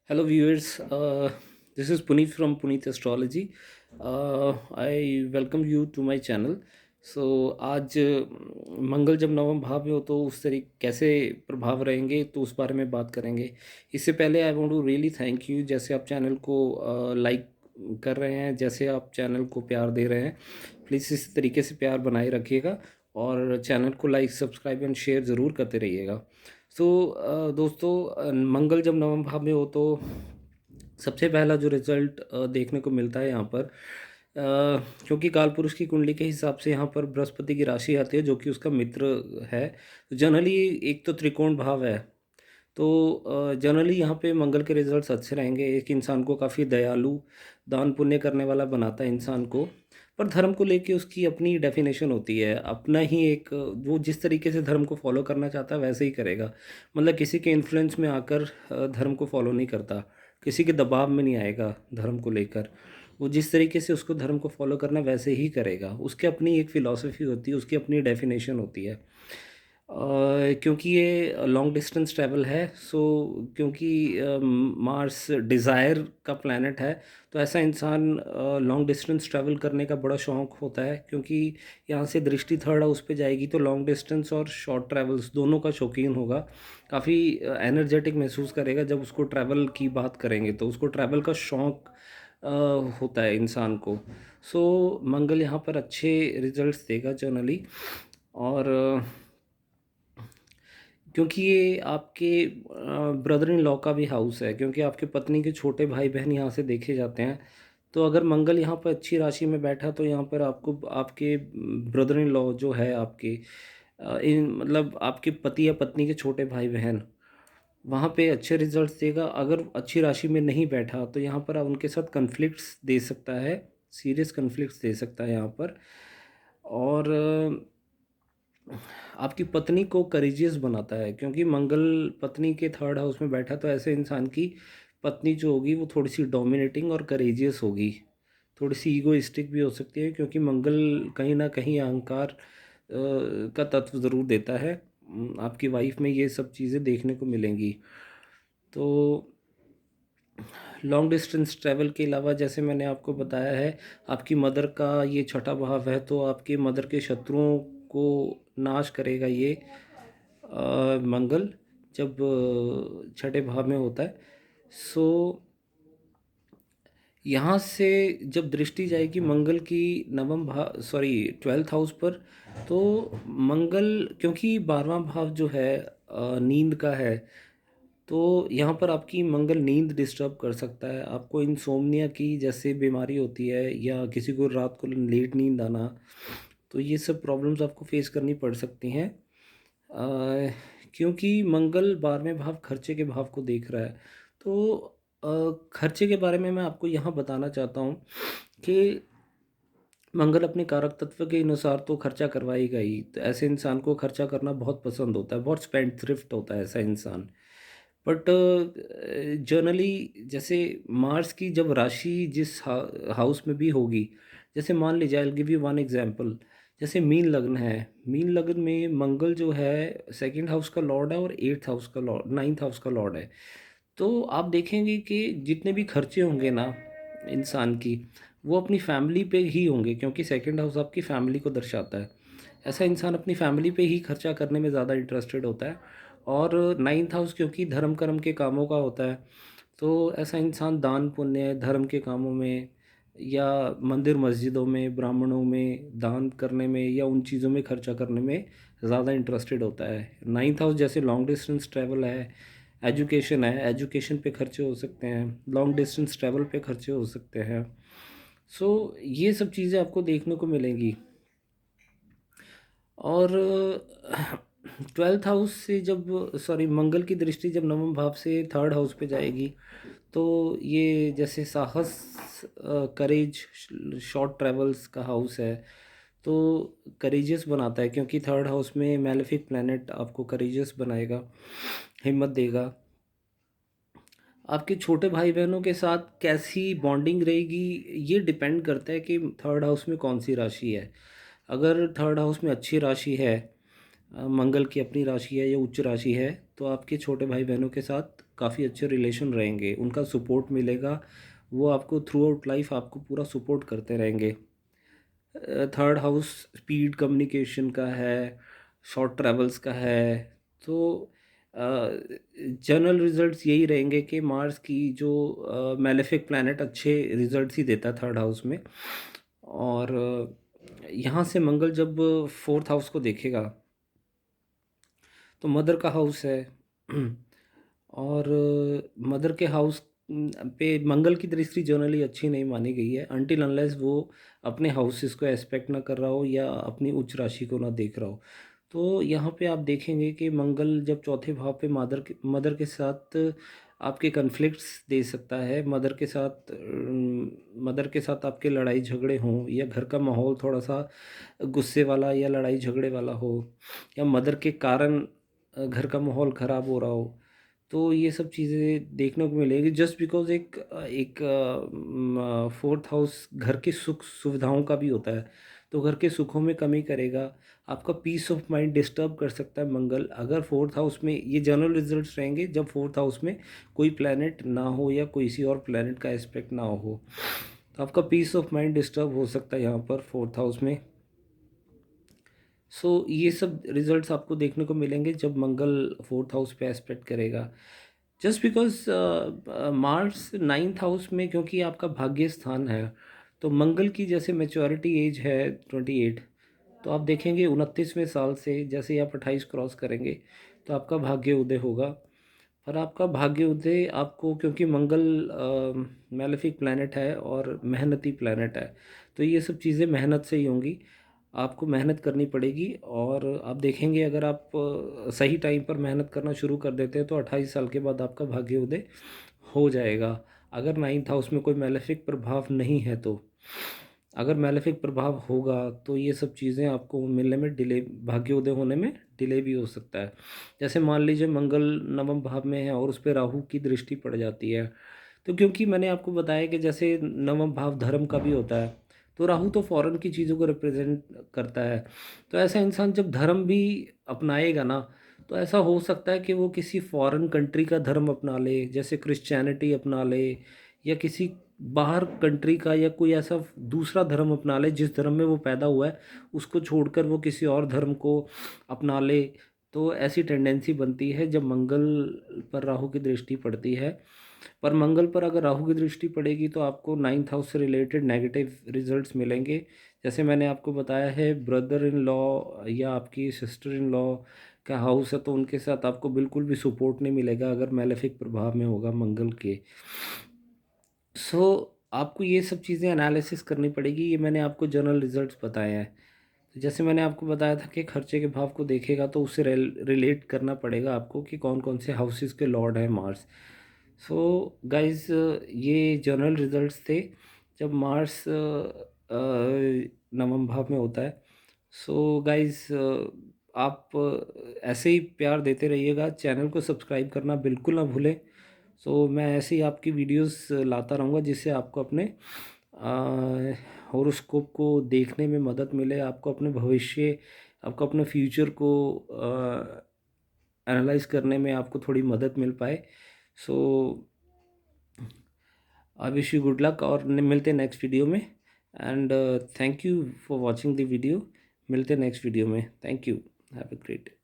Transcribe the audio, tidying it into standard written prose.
Hello, viewers. This is Puneet from Puneet Astrology. I welcome you to my channel. So आज मंगल जब नवम भाव में हो तो उस तरीके कैसे प्रभाव रहेंगे तो उस बारे में बात करेंगे। इससे पहले I want to really thank you, जैसे आप चैनल को लाइक कर रहे हैं, जैसे आप चैनल को प्यार दे रहे हैं, प्लीज़ इस तरीके से प्यार बनाए रखिएगा और चैनल को लाइक सब्सक्राइब एंड शेयर ज़रूर करते रहिएगा। दोस्तों, मंगल जब नवम भाव में हो तो सबसे पहला जो रिजल्ट देखने को मिलता है यहाँ पर, क्योंकि कालपुरुष की कुंडली के हिसाब से यहाँ पर बृहस्पति की राशि आती है जो कि उसका मित्र है। तो जनरली एक तो त्रिकोण भाव है, तो जनरली यहाँ पे मंगल के रिजल्ट्स अच्छे रहेंगे। एक इंसान को काफ़ी दयालु, दान पुण्य करने वाला बनाता है इंसान को। पर धर्म को लेके उसकी अपनी डेफिनेशन होती है, अपना ही एक, वो जिस तरीके से धर्म को फॉलो करना चाहता है वैसे ही करेगा। मतलब किसी के इन्फ्लुएंस में आकर धर्म को फॉलो नहीं करता, किसी के दबाव में नहीं आएगा धर्म को लेकर। वो जिस तरीके से उसको धर्म को फॉलो करना वैसे ही करेगा। उसकी अपनी एक फ़िलॉसफी होती है, उसकी अपनी डेफिनेशन होती है। क्योंकि ये लॉन्ग डिस्टेंस ट्रैवल है, सो क्योंकि मार्स डिज़ायर का प्लैनेट है, तो ऐसा इंसान लॉन्ग डिस्टेंस ट्रैवल करने का बड़ा शौक़ होता है। क्योंकि यहाँ से दृष्टि थर्ड हाउस पे जाएगी तो लॉन्ग डिस्टेंस और शॉर्ट ट्रैवल्स दोनों का शौकीन होगा। काफ़ी एनर्जेटिक महसूस करेगा जब उसको ट्रैवल की बात करेंगे, तो उसको ट्रैवल का शौक़ होता है इंसान को। सो मंगल यहाँ पर अच्छे रिजल्ट्स देगा जनरली। और क्योंकि ये आपके ब्रदर इन लॉ का भी हाउस है, क्योंकि आपके पत्नी के छोटे भाई बहन यहाँ से देखे जाते हैं। तो अगर मंगल यहाँ पर अच्छी राशि में बैठा तो यहाँ पर आपको आपके ब्रदर इन लॉ जो है आपके इन मतलब आपके पति या पत्नी के छोटे भाई बहन, वहाँ पे अच्छे रिजल्ट्स देगा। अगर अच्छी राशि में नहीं बैठा तो यहाँ पर आप उनके साथ कन्फ्लिक्ट्स दे सकता है, सीरियस कन्फ्लिक्ट्स दे सकता है यहाँ पर। और आपकी पत्नी को करेजियस बनाता है, क्योंकि मंगल पत्नी के थर्ड हाउस में बैठा, तो ऐसे इंसान की पत्नी जो होगी वो थोड़ी सी डोमिनेटिंग और करेजियस होगी, थोड़ी सी ईगोइस्टिक भी हो सकती है, क्योंकि मंगल कहीं ना कहीं अहंकार का तत्व ज़रूर देता है। आपकी वाइफ में ये सब चीज़ें देखने को मिलेंगी। तो लॉन्ग डिस्टेंस ट्रैवल के अलावा, जैसे मैंने आपको बताया है, आपकी मदर का ये छठा भाव है, तो आपके मदर के शत्रुओं को नाश करेगा ये मंगल जब छठे भाव में होता है। सो यहाँ से जब दृष्टि जाएगी मंगल की नवम भाव, सॉरी, 12th हाउस पर, तो मंगल, क्योंकि 12वां भाव जो है नींद का है, तो यहाँ पर आपकी मंगल नींद डिस्टर्ब कर सकता है। आपको इंसोम्निया की जैसे बीमारी होती है, या किसी को रात को लेट नींद आना, तो ये सब प्रॉब्लम्स आपको फेस करनी पड़ सकती हैं। क्योंकि मंगल 12वें भाव खर्चे के भाव को देख रहा है। तो खर्चे के बारे में मैं आपको यहाँ बताना चाहता हूँ कि मंगल अपने कारक तत्व के अनुसार तो खर्चा करवाएगा ही। तो ऐसे इंसान को खर्चा करना बहुत पसंद होता है, बहुत स्पेंड थ्रिफ्ट होता है ऐसा इंसान। बट जनरली जैसे मार्स की जब राशि जिस हाउस में भी होगी, जैसे मान लीजिए, I give you one example, जैसे मीन लग्न है, मीन लग्न में मंगल जो है सेकंड हाउस का लॉर्ड है और एट्थ हाउस का लॉर्ड, नाइन्थ हाउस का लॉर्ड है। तो आप देखेंगे कि जितने भी खर्चे होंगे ना इंसान की, वो अपनी फैमिली पे ही होंगे, क्योंकि सेकंड हाउस आपकी फैमिली को दर्शाता है। ऐसा इंसान अपनी फैमिली पे ही खर्चा करने में ज़्यादा इंटरेस्टेड होता है। और नाइन्थ हाउस क्योंकि धर्म कर्म के कामों का होता है, तो ऐसा इंसान दान पुण्य धर्म के कामों में, या मंदिर मस्जिदों में, ब्राह्मणों में दान करने में, या उन चीज़ों में खर्चा करने में ज़्यादा इंटरेस्टेड होता है। नाइन्थ हाउस जैसे लॉन्ग डिस्टेंस ट्रैवल है, एजुकेशन है, एजुकेशन पे खर्चे हो सकते हैं, लॉन्ग डिस्टेंस ट्रैवल पे खर्चे हो सकते हैं। सो ये सब चीज़ें आपको देखने को मिलेंगी। और 12th हाउस से जब, सॉरी, मंगल की दृष्टि जब नवम भाव से थर्ड हाउस पे जाएगी, तो ये जैसे साहस, करेज, शॉर्ट ट्रैवल्स का हाउस है, तो करेजियस बनाता है, क्योंकि थर्ड हाउस में मैलेफिक प्लैनेट आपको करेजियस बनाएगा, हिम्मत देगा। आपके छोटे भाई बहनों के साथ कैसी बॉन्डिंग रहेगी, ये डिपेंड करता है कि थर्ड हाउस में कौन सी राशि है। अगर थर्ड हाउस में अच्छी राशि है, मंगल की अपनी राशि है या उच्च राशि है, तो आपके छोटे भाई बहनों के साथ काफ़ी अच्छे रिलेशन रहेंगे, उनका सपोर्ट मिलेगा, वो आपको थ्रू आउट लाइफ आपको पूरा सपोर्ट करते रहेंगे। थर्ड हाउस स्पीड कम्युनिकेशन का है, शॉर्ट ट्रैवल्स का है। तो जनरल रिजल्ट्स यही रहेंगे कि मार्स की जो मेलेफिक प्लैनेट अच्छे रिजल्ट्स ही देता है थर्ड हाउस में। और यहाँ से मंगल जब फोर्थ हाउस को देखेगा तो मदर का हाउस है। और मदर के हाउस पे मंगल की दृष्टि जनरली अच्छी नहीं मानी गई है अनटिल अनलेस वो अपने हाउसेस को एस्पेक्ट ना कर रहा हो या अपनी उच्च राशि को ना देख रहा हो। तो यहाँ पे आप देखेंगे कि मंगल जब चौथे भाव पे मदर के साथ आपके कन्फ्लिक्ट्स दे सकता है, मदर के साथ आपके लड़ाई झगड़े हों या घर का माहौल थोड़ा सा गुस्से वाला या लड़ाई झगड़े वाला हो या मदर के कारण घर का माहौल ख़राब हो रहा हो। तो ये सब चीज़ें देखने को मिलेगी जस्ट बिकॉज एक एक फोर्थ हाउस घर के सुख सुविधाओं का भी होता है, तो घर के सुखों में कमी करेगा, आपका पीस ऑफ माइंड डिस्टर्ब कर सकता है मंगल अगर फोर्थ हाउस में। ये जनरल रिजल्ट्स रहेंगे जब फोर्थ हाउस में कोई प्लैनेट ना हो या किसी और प्लैनेट का एस्पेक्ट ना हो, तो आपका पीस ऑफ माइंड डिस्टर्ब हो सकता है यहाँ पर फोर्थ हाउस में। सो ये सब रिजल्ट्स आपको देखने को मिलेंगे जब मंगल फोर्थ हाउस पे एस्पेक्ट करेगा। Just because Mars ninth house में क्योंकि आपका भाग्य स्थान है, तो मंगल की जैसे मेच्योरिटी एज है 28, तो आप देखेंगे 29वें साल से जैसे ही आप 28 क्रॉस करेंगे तो आपका भाग्य उदय होगा। पर आपका भाग्य उदय आपको क्योंकि मंगल मैलेफिक प्लैनेट है और मेहनती प्लैनेट है, तो ये सब चीज़ें मेहनत से ही होंगी, आपको मेहनत करनी पड़ेगी। और आप देखेंगे अगर आप सही टाइम पर मेहनत करना शुरू कर देते हैं तो 28 साल के बाद आपका भाग्य उदय हो जाएगा, अगर नाइन्थ हाउस में कोई मैलेफिक प्रभाव नहीं है तो। अगर मैलेफिक प्रभाव होगा तो ये सब चीज़ें आपको मिलने में डिले, भाग्योदय होने में डिले भी हो सकता है। जैसे मान लीजिए मंगल नवम भाव में है और उस पर राहु की दृष्टि पड़ जाती है, तो क्योंकि मैंने आपको बताया कि जैसे नवम भाव धर्म का भी होता है, तो राहु तो फॉरेन की चीज़ों को रिप्रेजेंट करता है। तो ऐसा इंसान जब धर्म भी अपनाएगा ना, तो ऐसा हो सकता है कि वो किसी फॉरेन कंट्री का धर्म अपना ले, जैसे क्रिश्चियनिटी अपना ले या किसी बाहर कंट्री का या कोई ऐसा दूसरा धर्म अपना ले जिस धर्म में वो पैदा हुआ है, उसको छोड़कर वो किसी और धर्म को अपना ले। तो ऐसी टेंडेंसी बनती है जब मंगल पर राहु की दृष्टि पड़ती है। पर मंगल पर अगर राहु की दृष्टि पड़ेगी तो आपको नाइन्थ हाउस से रिलेटेड नेगेटिव रिजल्ट्स मिलेंगे। जैसे मैंने आपको बताया है ब्रदर इन लॉ या आपकी सिस्टर इन लॉ का हाउस है, तो उनके साथ आपको बिल्कुल भी सपोर्ट नहीं मिलेगा अगर मैलेफिक प्रभाव में होगा मंगल के। सो आपको ये सब चीज़ें एनालिसिस करनी पड़ेगी। ये मैंने आपको जनरल रिजल्ट्स बताए हैं। तो जैसे मैंने आपको बताया था कि खर्चे के भाव को देखेगा तो उससे रिलेट करना पड़ेगा आपको कि कौन कौन से हाउसेस के लॉर्ड हैं मार्स। सो गाइस, ये जनरल रिजल्ट्स थे जब मार्स नवम भाव में होता है। सो गाइस, आप ऐसे ही प्यार देते रहिएगा, चैनल को सब्सक्राइब करना बिल्कुल ना भूलें। सो मैं ऐसे ही आपकी वीडियोस लाता रहूँगा जिससे आपको अपने हॉरोस्कोप को देखने में मदद मिले, आपको अपने भविष्य, आपको अपने फ्यूचर को एनालाइज करने में आपको थोड़ी मदद मिल पाए। So I wish you good luck और मिलते हैं नेक्स्ट वीडियो में। And thank you for watching the video. मिलते हैं नेक्स्ट वीडियो में। Thank you. Have a great day.